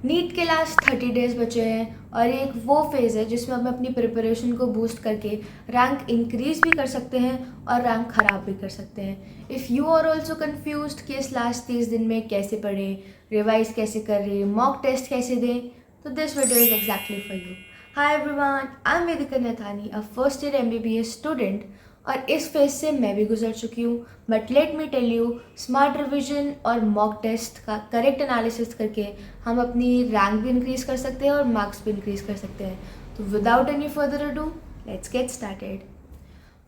NEET के last 30 days बचे हैं और एक वो फेज़ है जिसमें हम अपनी प्रिपरेशन को बूस्ट करके रैंक इंक्रीज भी कर सकते हैं और रैंक ख़राब भी कर सकते हैं। If you are also confused कि इस लास्ट 30 दिन में कैसे पढ़ें, रिवाइज कैसे करें, मॉक टेस्ट कैसे दें, तो this video is exactly for you. Hi everyone, I am Vedika Nathani, a first year MBBS student, और इस फेज से मैं भी गुजर चुकी हूँ। But let me tell you, smart revision और मॉक टेस्ट का करेक्ट एनालिसिस करके हम अपनी रैंक भी इंक्रीज कर सकते हैं और मार्क्स भी इंक्रीज कर सकते हैं। तो without any further ado, let's get started.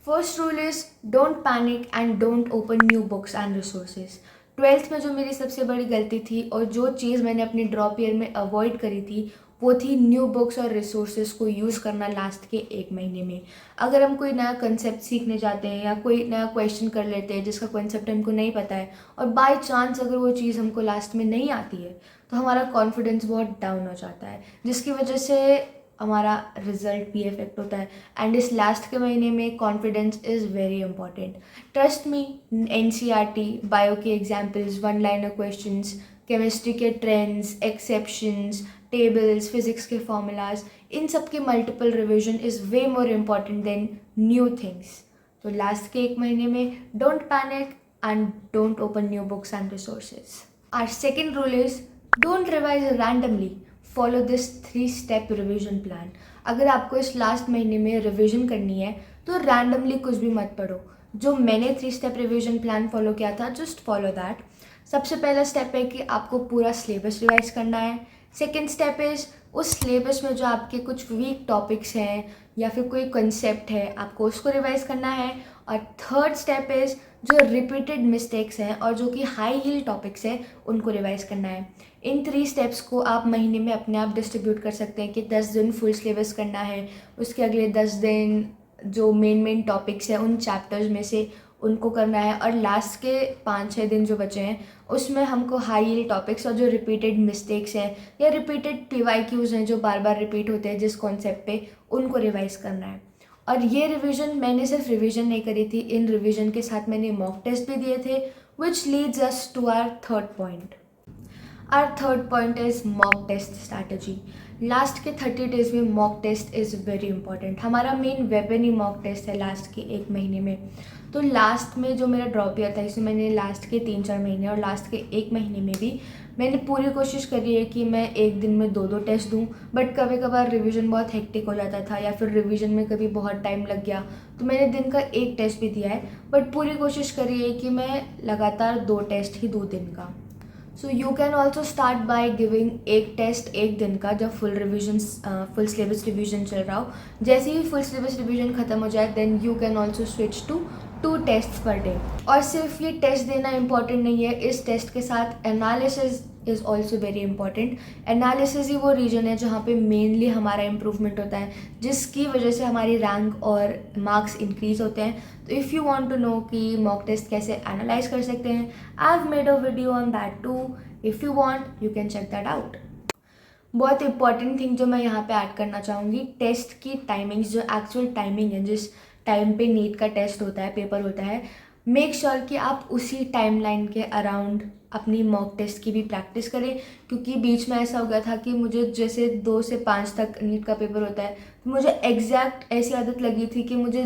First rule is don't panic and don't open new books and resources. Twelfth में जो मेरी सबसे बड़ी गलती थी और जो चीज़ मैंने अपने ड्रॉप ईयर में अवॉइड करी थी, वो थी न्यू बुक्स और रिसोर्सेज को यूज़ करना लास्ट के 1 महीने में। अगर हम कोई नया कंसेप्ट सीखने जाते हैं या कोई नया क्वेश्चन कर लेते हैं जिसका कंसेप्ट हमको नहीं पता है और बाय चांस अगर वो चीज़ हमको लास्ट में नहीं आती है, तो हमारा कॉन्फिडेंस बहुत डाउन हो जाता है, जिसकी वजह से हमारा रिजल्ट भी इफेक्ट होता है। एंड इस लास्ट के महीने में confidence is very important. Trust me, NCERT, bio के examples, one liner questions, chemistry के ट्रेंड्स, एक्सेप्शंस, टेबल्स, फिजिक्स के फॉर्मूलाज, इन सब की multiple revision is way more important than new things. तो लास्ट के 1 महीने में don't panic and don't open new books and resources. Our second rule is don't revise randomly, follow this 3 step revision plan. अगर आपको इस last महीने में revision करनी है तो रैंडमली कुछ भी मत पढ़ो। जो मैंने 3 स्टेप रिविजन प्लान फॉलो किया था, जस्ट फॉलो दैट। सबसे पहला स्टेप है कि आपको पूरा सिलेबस रिवाइज करना है। सेकेंड स्टेप इज़ उस सिलेबस में जो आपके कुछ वीक टॉपिक्स हैं या फिर कोई कंसेप्ट है, आपको उसको रिवाइज करना है। और थर्ड स्टेप इज़ जो रिपीटेड मिस्टेक्स हैं और जो कि हाई हील टॉपिक्स हैं, उनको रिवाइज करना है। इन 3 स्टेप्स को आप महीने में अपने आप डिस्ट्रीब्यूट कर सकते हैं कि 10 दिन फुल सिलेबस करना है, उसके अगले 10 दिन जो मेन टॉपिक्स हैं उन चैप्टर्स में से उनको करना है, और लास्ट के 5-6 दिन जो बचे हैं उसमें हमको हाई हील टॉपिक्स और जो रिपीटेड मिस्टेक्स हैं या रिपीटेड PYQs हैं जो बार बार रिपीट होते हैं जिस कॉन्सेप्ट पे, उनको रिवाइज करना है। और ये रिवीजन मैंने सिर्फ रिवीजन नहीं करी थी, इन रिवीजन के साथ मैंने मॉक टेस्ट भी दिए थे, which leads us to our third point. Our third point is mock test strategy. Last के 30 डेज में mock test is very important. हमारा मेन वेपन ही मॉक टेस्ट है लास्ट के 1 महीने में। तो लास्ट में जो मेरा ड्रॉप ईयर था, इसमें मैंने लास्ट के 3-4 महीने और लास्ट के 1 महीने में भी मैंने पूरी कोशिश करी है कि मैं एक दिन में 2-2 टेस्ट दूं। बट कभी कभार रिवीजन बहुत हेक्टिक हो जाता था या फिर रिवीजन में कभी बहुत टाइम लग गया, तो मैंने दिन का 1 टेस्ट भी दिया है। बट पूरी कोशिश करी है कि मैं लगातार 2 टेस्ट ही दूँ दिन का। So you can also start by giving 1 test 1 दिन का, जब फुल सिलेबस रिवीजन चल रहा हो। जैसे ही फुल सिलेबस रिवीजन खत्म हो जाए, then you can also switch to 2 test per day. और सिर्फ ये टेस्ट देना इम्पॉर्टेंट नहीं है, इस टेस्ट के साथ analysis is also very important. Analysis ही वो रीजन है जहाँ पे मेनली हमारा इम्प्रूवमेंट होता है, जिसकी वजह से हमारी रैंक और मार्क्स इंक्रीज होते हैं। तो if you want to know कि मॉक टेस्ट कैसे एनालाइज कर सकते हैं, I have made a video on that too. If you want, you can check that out. बहुत इंपॉर्टेंट थिंग जो मैं यहाँ पे ऐड करना चाहूँगी, टेस्ट की टाइमिंग्स, जो एक्चुअल टाइमिंग है जिस टाइम पे नीट का टेस्ट होता है, पेपर होता है, मेक श्योर कि आप उसी टाइमलाइन के अराउंड अपनी मॉक टेस्ट की भी प्रैक्टिस करें। क्योंकि बीच में ऐसा हो गया था कि मुझे जैसे 2 से 5 तक नीट का पेपर होता है, तो मुझे एग्जैक्ट ऐसी आदत लगी थी कि मुझे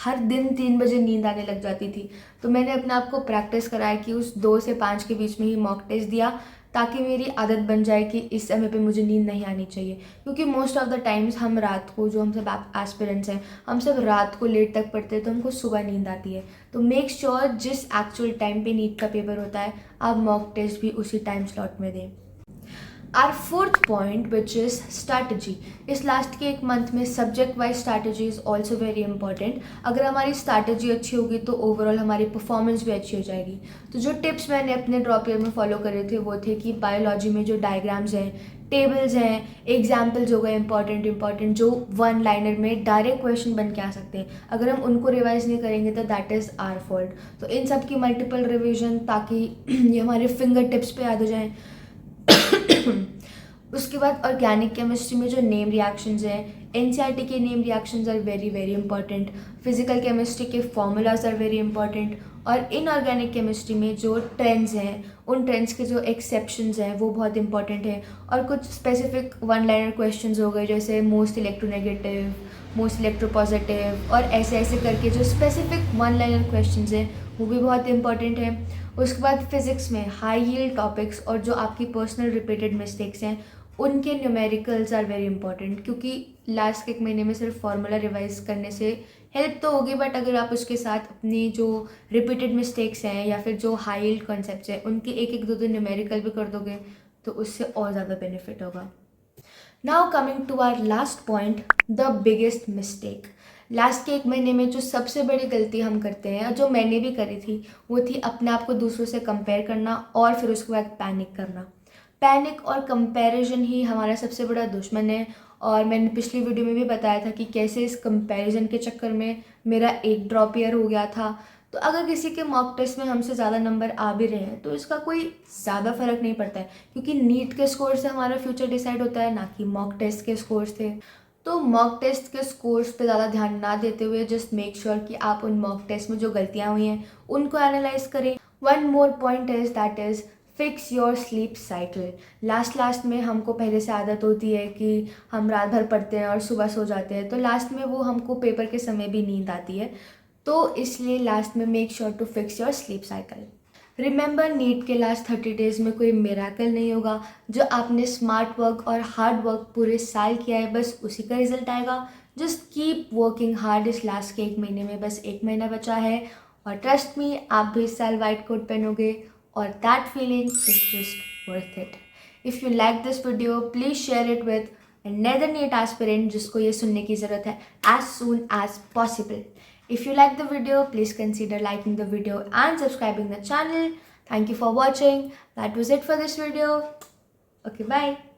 हर दिन 3 बजे नींद आने लग जाती थी। तो मैंने अपने आप को प्रैक्टिस कराया कि उस 2 से 5 के बीच में ही मॉक टेस्ट दिया, ताकि मेरी आदत बन जाए कि इस समय पे मुझे नींद नहीं आनी चाहिए। क्योंकि मोस्ट ऑफ द टाइम्स हम रात को, जो हम सब एस्पिरेंट्स हैं, हम सब रात को लेट तक पढ़ते हैं, तो हमको सुबह नींद आती है। तो मेक श्योर जिस एक्चुअल टाइम पे नीट का पेपर होता है, आप मॉक टेस्ट भी उसी टाइम स्लॉट में दें। Our fourth point which is strategy. इस लास्ट के 1 मंथ में subject wise strategy is also very important. अगर हमारी स्ट्रैटेजी अच्छी होगी तो ओवरऑल हमारी परफॉर्मेंस भी अच्छी हो जाएगी। तो जो टिप्स मैंने अपने ड्रॉप ईयर में फॉलो करे थे वो थे कि बायोलॉजी में जो डायग्राम्स हैं, टेबल्स हैं, एग्जाम्पल्स हो गए इंपॉर्टेंट जो 1 लाइनर में डायरेक्ट क्वेश्चन बन के आ सकते हैं, अगर हम उनको रिवाइज नहीं करेंगे तो दैट इज़ आवर फॉल्ट। तो इन सब की मल्टीपल रिविजन, ताकि ये हमारे फिंगर टिप्स पे याद हो जाएँ। उसके बाद ऑर्गेनिक केमिस्ट्री में जो नेम रिएक्शंस हैं, NCERT के name reactions are very very important. Physical chemistry के फॉर्मूलाज आर वेरी इंपॉर्टेंट। और इनऑर्गेनिक केमिस्ट्री में जो ट्रेंड्स हैं, उन ट्रेंड्स के जो एक्सेप्शंस हैं वो बहुत इंपॉर्टेंट है। और कुछ स्पेसिफिक वन लाइनर क्वेश्चंस हो गए, जैसे मोस्ट इलेक्ट्रोनेगेटिव, मोस्ट इलेक्ट्रोपॉजिटिव, और ऐसे ऐसे करके जो स्पेसिफिक वन लाइनर क्वेश्चंस हैं वो भी बहुत इंपॉर्टेंट है। उसके बाद फिज़िक्स में हाई यील्ड टॉपिक्स और जो आपकी पर्सनल रिपीटेड मिस्टेक्स हैं उनके न्यूमेरिकल्स आर वेरी इंपॉर्टेंट, क्योंकि लास्ट के 1 महीने में सिर्फ फार्मूला रिवाइज करने से हेल्प तो होगी, बट अगर आप उसके साथ अपनी जो रिपीटेड मिस्टेक्स हैं या फिर जो हाई यील्ड कॉन्सेप्ट्स हैं उनके एक एक दो दो न्यूमेरिकल भी कर दोगे तो उससे और ज़्यादा बेनिफिट होगा। Now coming to our last point, the biggest mistake. Last के 1 महीने में जो सबसे बड़ी गलती हम करते हैं और जो मैंने भी करी थी वो थी अपने आप को दूसरों से कंपेयर करना और फिर उसके बाद पैनिक करना। पैनिक और कंपैरिजन ही हमारा सबसे बड़ा दुश्मन है। और मैंने पिछली वीडियो में भी बताया था कि कैसे इस कंपैरिजन के चक्कर में मेरा 1 ड्रॉप ईयर हो गया था। तो अगर किसी के मॉक टेस्ट में हमसे ज़्यादा नंबर आ भी रहे हैं तो इसका कोई ज़्यादा फ़र्क नहीं पड़ता है, क्योंकि नीट के स्कोर से हमारा फ्यूचर डिसाइड होता है, ना कि मॉक टेस्ट के स्कोर से। तो मॉक टेस्ट के स्कोर्स पे ज़्यादा ध्यान ना देते हुए जस्ट मेक श्योर कि आप उन मॉक टेस्ट में जो गलतियाँ हुई हैं उनको एनालाइज करें। One more point is that is fix your sleep cycle. Last में हमको पहले से आदत होती है कि हम रात भर पढ़ते हैं और सुबह सो जाते हैं, तो लास्ट में वो हमको पेपर के समय भी नींद आती है। तो इसलिए लास्ट में make sure to fix your sleep cycle. Remember, NEET के लास्ट 30 डेज़ में कोई मिराकल नहीं होगा। जो आपने स्मार्ट वर्क और हार्ड वर्क पूरे साल किया है बस उसी का रिजल्ट आएगा। Just keep working hard. इस लास्ट के 1 महीने में बस 1 महीना बचा है और ट्रस्ट मी, आप भी इस साल वाइट कोट पहनोगे और that feeling is just worth it. If you like this video please share it with another NEET aspirant जिसको ये सुनने की ज़रूरत है as soon as possible. If you like the video, please consider liking the video and subscribing the channel. Thank you for watching. That was it for this video. Okay, bye.